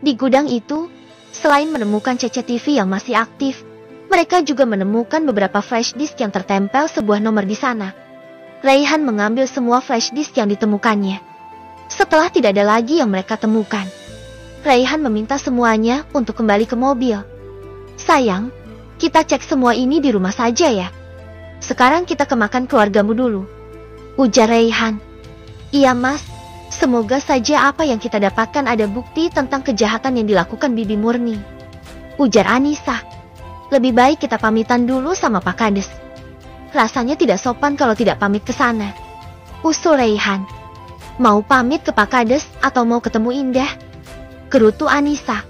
Di gudang itu, selain menemukan CCTV yang masih aktif, mereka juga menemukan beberapa flash disk yang tertempel sebuah nomor di sana. Raihan mengambil semua flash disk yang ditemukannya. Setelah tidak ada lagi yang mereka temukan, Raihan meminta semuanya untuk kembali ke mobil. Sayang, kita cek semua ini di rumah saja ya. Sekarang kita ke makam keluargamu dulu, ujar Raihan. Iya mas, semoga saja apa yang kita dapatkan ada bukti tentang kejahatan yang dilakukan Bibi Murni, ujar Anissa. Lebih baik kita pamitan dulu sama Pak Kades. Rasanya tidak sopan kalau tidak pamit ke sana, usul Raihan. Mau pamit ke Pak Kades atau mau ketemu Indah? Gerutu Anissa.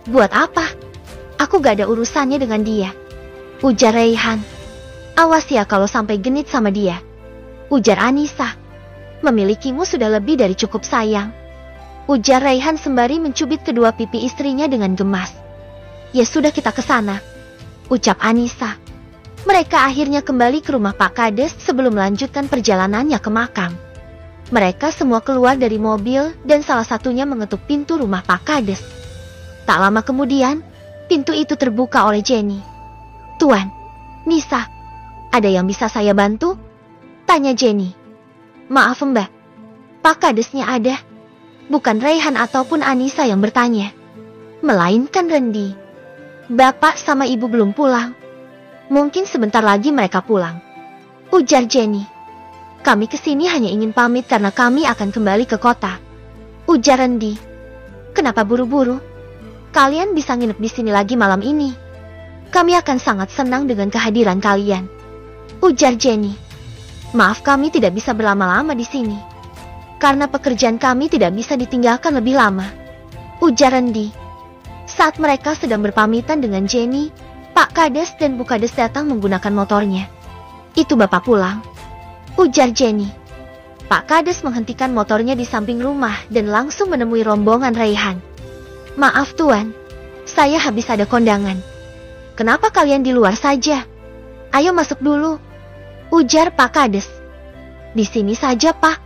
Buat apa? Aku gak ada urusannya dengan dia, ujar Raihan. Awas ya kalau sampai genit sama dia, ujar Anissa. Memilikimu sudah lebih dari cukup sayang, ujar Raihan sembari mencubit kedua pipi istrinya dengan gemas. Ya sudah kita ke sana, ucap Anissa. Mereka akhirnya kembali ke rumah Pak Kades sebelum melanjutkan perjalanannya ke makam. Mereka semua keluar dari mobil dan salah satunya mengetuk pintu rumah Pak Kades. Tak lama kemudian, pintu itu terbuka oleh Jenny. Tuan, Nisa, ada yang bisa saya bantu? Tanya Jenny. Maaf mbak, Pak Kadesnya ada. Bukan Raihan ataupun Anissa yang bertanya, melainkan Randy. Bapak sama ibu belum pulang. Mungkin sebentar lagi mereka pulang, ujar Jenny. Kami kesini hanya ingin pamit karena kami akan kembali ke kota, ujar Randy. Kenapa buru-buru? Kalian bisa nginep di sini lagi malam ini. Kami akan sangat senang dengan kehadiran kalian, ujar Jenny. Maaf kami tidak bisa berlama-lama di sini, karena pekerjaan kami tidak bisa ditinggalkan lebih lama, ujar Randy. Saat mereka sedang berpamitan dengan Jenny, Pak Kades dan Bu Kades datang menggunakan motornya. Itu bapak pulang, ujar Jenny. Pak Kades menghentikan motornya di samping rumah dan langsung menemui rombongan Raihan. Maaf tuan, saya habis ada kondangan. Kenapa kalian di luar saja? Ayo masuk dulu, ujar Pak Kades. Di sini saja pak.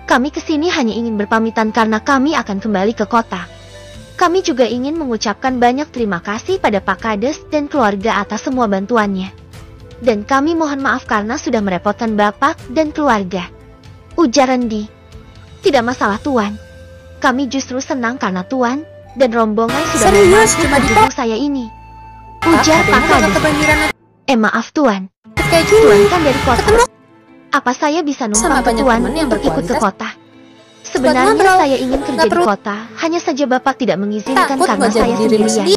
Kami kesini hanya ingin berpamitan karena kami akan kembali ke kota. Kami juga ingin mengucapkan banyak terima kasih pada Pak Kades dan keluarga atas semua bantuannya. Dan kami mohon maaf karena sudah merepotkan bapak dan keluarga, ujar Randy. Tidak masalah tuan. Kami justru senang karena tuan dan rombongan sudah membantu pendukung saya ini, ujar Pak Kades. Maaf tuan. Tuan kan dari kota. Apa saya bisa numpang ke tuan untuk ikut ke kota? Sebenarnya saya ingin kerja di kota, hanya saja bapak tidak mengizinkan karena saya sendirian.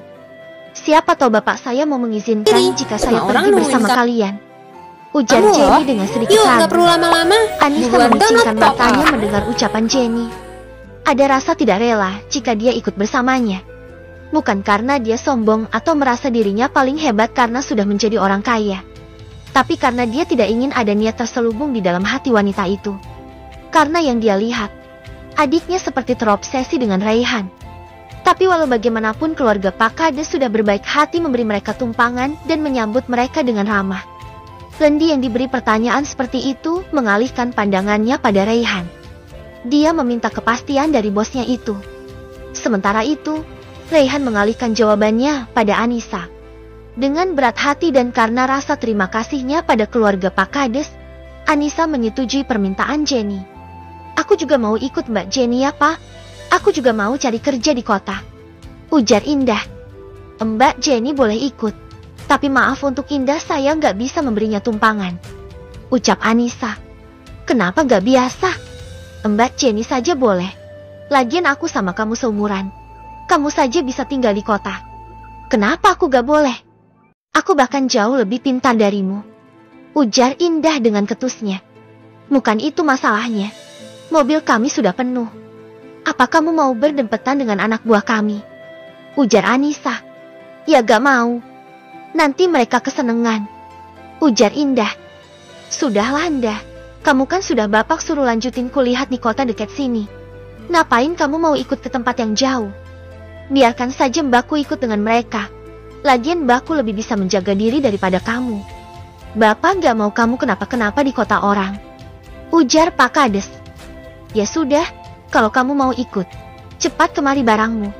Siapa tahu bapak saya mau mengizinkan jika saya pergi bersama kalian, ujar Jenny dengan sedikit ragu. Anissa memicingkan matanya mendengar ucapan Jenny. Ada rasa tidak rela jika dia ikut bersamanya. Bukan karena dia sombong atau merasa dirinya paling hebat karena sudah menjadi orang kaya, tapi karena dia tidak ingin ada niat terselubung di dalam hati wanita itu. Karena yang dia lihat, adiknya seperti terobsesi dengan Raihan. Tapi walau bagaimanapun keluarga Pak Kades sudah berbaik hati memberi mereka tumpangan dan menyambut mereka dengan ramah. Randy yang diberi pertanyaan seperti itu mengalihkan pandangannya pada Raihan. Dia meminta kepastian dari bosnya itu. Sementara itu, Raihan mengalihkan jawabannya pada Anissa. Dengan berat hati dan karena rasa terima kasihnya pada keluarga Pak Kades, Anissa menyetujui permintaan Jenny. Aku juga mau ikut Mbak Jenny ya Pak. Aku juga mau cari kerja di kota, ujar Indah. Mbak Jenny boleh ikut, tapi maaf untuk Indah saya nggak bisa memberinya tumpangan, ucap Anissa. Kenapa nggak biasa? Mbak Jenny saja boleh. Lagian aku sama kamu seumuran. Kamu saja bisa tinggal di kota. Kenapa aku nggak boleh? Aku bahkan jauh lebih pintar darimu, ujar Indah dengan ketusnya. Bukan itu masalahnya. Mobil kami sudah penuh. Apa kamu mau berdempetan dengan anak buah kami? Ujar Anissa. Ya gak mau. Nanti mereka kesenengan, ujar Indah. Sudahlah Indah. Kamu kan sudah bapak suruh lanjutin kuliah di kota dekat sini. Ngapain kamu mau ikut ke tempat yang jauh? Biarkan saja mbakku ikut dengan mereka. Lagian mbakku lebih bisa menjaga diri daripada kamu. Bapak gak mau kamu kenapa-kenapa di kota orang, ujar Pak Kades. Ya sudah, kalau kamu mau ikut, cepat kemari barangmu,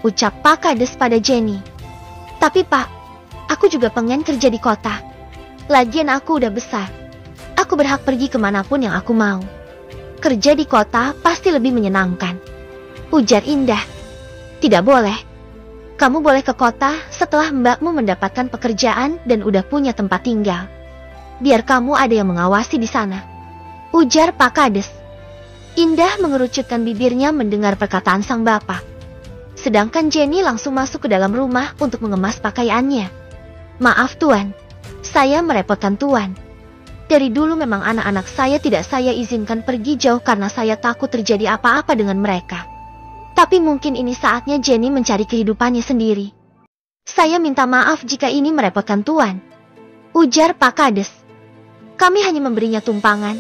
ucap Pak Kades pada Jenny. Tapi Pak, aku juga pengen kerja di kota. Lagian aku udah besar. Aku berhak pergi kemanapun yang aku mau. Kerja di kota pasti lebih menyenangkan, ujar Indah. Tidak boleh. Kamu boleh ke kota setelah mbakmu mendapatkan pekerjaan dan udah punya tempat tinggal. Biar kamu ada yang mengawasi di sana, ujar Pak Kades. Indah mengerucutkan bibirnya mendengar perkataan sang bapak. Sedangkan Jenny langsung masuk ke dalam rumah untuk mengemas pakaiannya. Maaf Tuan, saya merepotkan Tuan. Dari dulu memang anak-anak saya tidak saya izinkan pergi jauh karena saya takut terjadi apa-apa dengan mereka. Tapi mungkin ini saatnya Jenny mencari kehidupannya sendiri. Saya minta maaf jika ini merepotkan Tuan, ujar Pak Kades. Kami hanya memberinya tumpangan,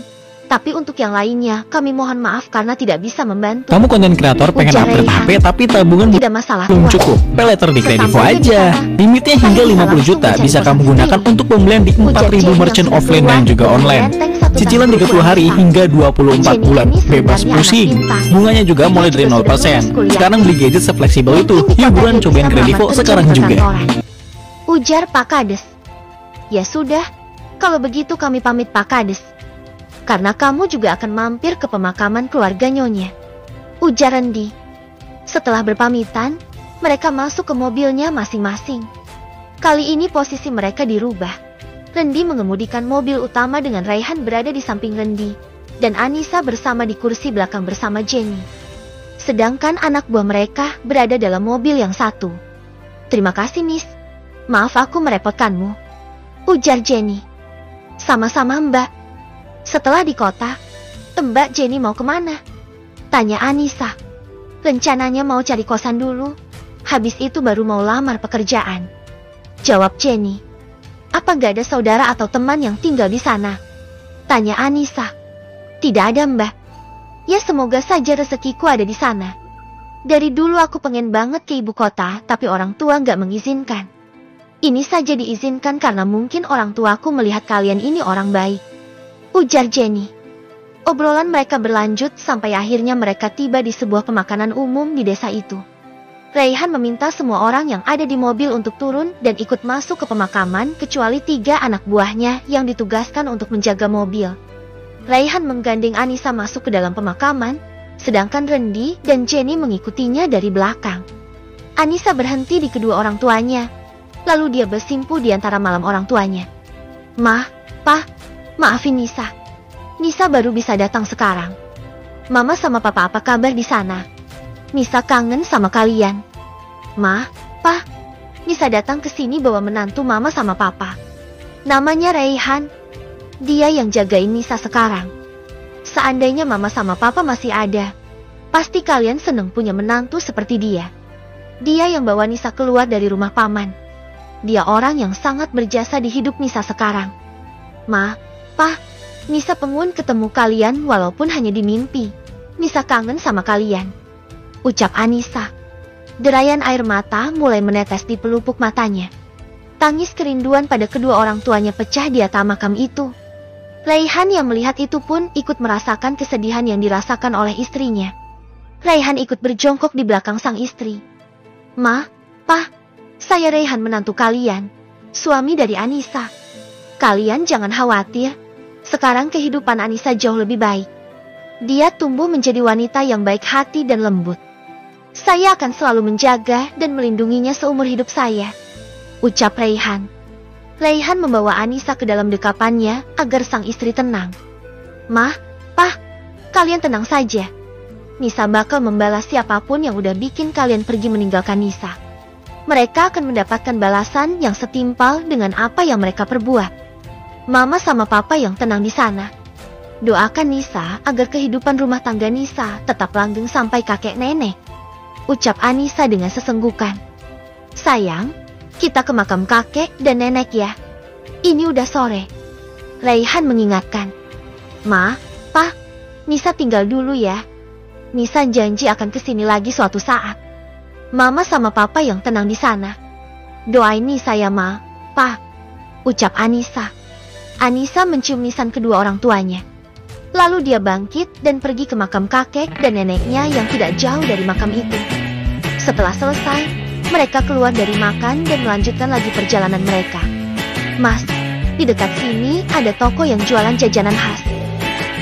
tapi untuk yang lainnya kami mohon maaf karena tidak bisa membantu. Kamu konten kreator pengen upgrade HP tapi tabungan tidak masalah belum Tuan. cukup. Pay later di Kredivo aja. Limitnya hingga 50 juta bisa kamu gunakan untuk pembelian di 4.000 merchant offline dan juga online. Cicilan 30 hari hingga 24 bulan, bebas pusing. Bunganya juga mulai dari 0%. Sekarang beli gadget sefleksibel itu. Yuk buruan cobain Kredivo sekarang juga. Ujar Pak Kades. Ya sudah, kalau begitu kami pamit Pak Kades. Karena kamu juga akan mampir ke pemakaman keluarga Nyonya, ujar Rendi. Setelah berpamitan, mereka masuk ke mobilnya masing-masing. Kali ini posisi mereka dirubah. Rendi mengemudikan mobil utama dengan Raihan berada di samping Rendi, dan Anissa bersama di kursi belakang bersama Jenny. Sedangkan anak buah mereka berada dalam mobil yang satu. Terima kasih Miss, maaf aku merepotkanmu, ujar Jenny. Sama-sama Mbak. Setelah di kota, Mbak Jenny mau kemana? Tanya Anissa. Rencananya mau cari kosan dulu, habis itu baru mau lamar pekerjaan, jawab Jenny. Apa gak ada saudara atau teman yang tinggal di sana? Tanya Anissa. Tidak ada Mbak. Ya semoga saja rezekiku ada di sana. Dari dulu aku pengen banget ke ibu kota, tapi orang tua gak mengizinkan. Ini saja diizinkan karena mungkin orang tuaku melihat kalian ini orang baik, ujar Jenny. Obrolan mereka berlanjut sampai akhirnya mereka tiba di sebuah pemakanan umum di desa itu. Raihan meminta semua orang yang ada di mobil untuk turun dan ikut masuk ke pemakaman kecuali 3 anak buahnya yang ditugaskan untuk menjaga mobil. Raihan menggandeng Anissa masuk ke dalam pemakaman, sedangkan Rendi dan Jenny mengikutinya dari belakang. Anissa berhenti di kedua orang tuanya, lalu dia bersimpu di antara malam orang tuanya. Ma, Pa, maafin Nisa. Nisa baru bisa datang sekarang. Mama sama Papa apa kabar di sana? Nisa kangen sama kalian. Ma, Pa, Nisa datang ke sini bawa menantu Mama sama Papa. Namanya Raihan. Dia yang jagain Nisa sekarang. Seandainya Mama sama Papa masih ada, pasti kalian seneng punya menantu seperti dia. Dia yang bawa Nisa keluar dari rumah paman. Dia orang yang sangat berjasa di hidup Nisa sekarang. Ma, Pa, Nisa pengen ketemu kalian walaupun hanya di mimpi. Nisa kangen sama kalian, ucap Anissa. Derayan air mata mulai menetes di pelupuk matanya. Tangis kerinduan pada kedua orang tuanya pecah di atap makam itu. Raihan yang melihat itu pun ikut merasakan kesedihan yang dirasakan oleh istrinya. Raihan ikut berjongkok di belakang sang istri. Ma, Pa, saya Raihan menantu kalian, suami dari Anissa. Kalian jangan khawatir, sekarang kehidupan Anissa jauh lebih baik. Dia tumbuh menjadi wanita yang baik hati dan lembut. Saya akan selalu menjaga dan melindunginya seumur hidup saya, ucap Raihan. Raihan membawa Anissa ke dalam dekapannya agar sang istri tenang. Ma, Pa, kalian tenang saja. Nisa bakal membalas siapapun yang udah bikin kalian pergi meninggalkan Nisa. Mereka akan mendapatkan balasan yang setimpal dengan apa yang mereka perbuat. Mama sama Papa yang tenang di sana. Doakan Nisa agar kehidupan rumah tangga Nisa tetap langgeng sampai kakek nenek, ucap Anissa dengan sesenggukan. Sayang, kita ke makam kakek dan nenek ya. Ini udah sore. Raihan mengingatkan. Ma, Pa, Nisa tinggal dulu ya. Nisa janji akan kesini lagi suatu saat. Mama sama Papa yang tenang di sana. Doain Nisa ya Ma, Pa, ucap Anissa. Anissa mencium nisan kedua orang tuanya. Lalu dia bangkit dan pergi ke makam kakek dan neneknya yang tidak jauh dari makam itu. Setelah selesai, mereka keluar dari makan dan melanjutkan lagi perjalanan mereka. Mas, di dekat sini ada toko yang jualan jajanan khas.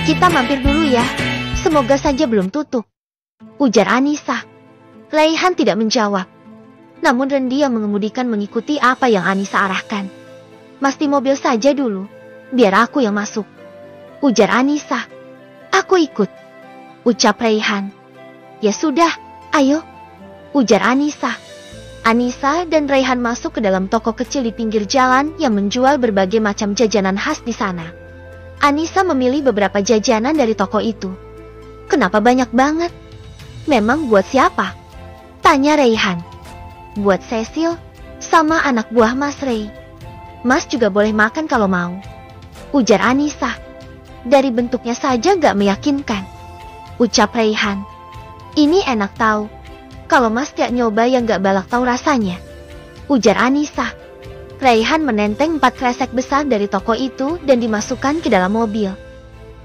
Kita mampir dulu ya, semoga saja belum tutup, ujar Anissa. Raihan tidak menjawab. Namun Randy yang mengemudikan mengikuti apa yang Anissa arahkan. Mas di mobil saja dulu, biar aku yang masuk, ujar Anissa. Aku ikut, ucap Raihan. Ya sudah, ayo, ujar Anissa. Anissa dan Raihan masuk ke dalam toko kecil di pinggir jalan yang menjual berbagai macam jajanan khas di sana. Anissa memilih beberapa jajanan dari toko itu. Kenapa banyak banget? Memang buat siapa? Tanya Raihan. Buat Cecil, sama anak buah Mas Ray. Mas juga boleh makan kalau mau, ujar Anissa. Dari bentuknya saja gak meyakinkan, ucap Raihan. Ini enak tahu. Kalau Mas gak nyoba yang gak balak tahu rasanya, ujar Anissa. Raihan menenteng 4 kresek besar dari toko itu dan dimasukkan ke dalam mobil.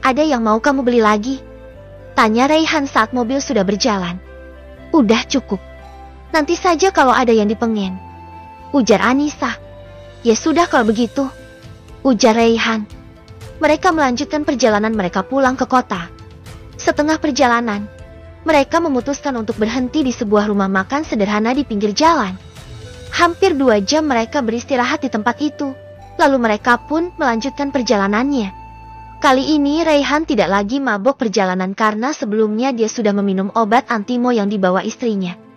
Ada yang mau kamu beli lagi? Tanya Raihan saat mobil sudah berjalan. Udah cukup. Nanti saja kalau ada yang dipengen, ujar Anissa. Ya sudah kalau begitu, ujar Raihan. Mereka melanjutkan perjalanan mereka pulang ke kota. Setengah perjalanan, mereka memutuskan untuk berhenti di sebuah rumah makan sederhana di pinggir jalan. Hampir 2 jam mereka beristirahat di tempat itu, lalu mereka pun melanjutkan perjalanannya. Kali ini Raihan tidak lagi mabuk perjalanan karena sebelumnya dia sudah meminum obat antimo yang dibawa istrinya.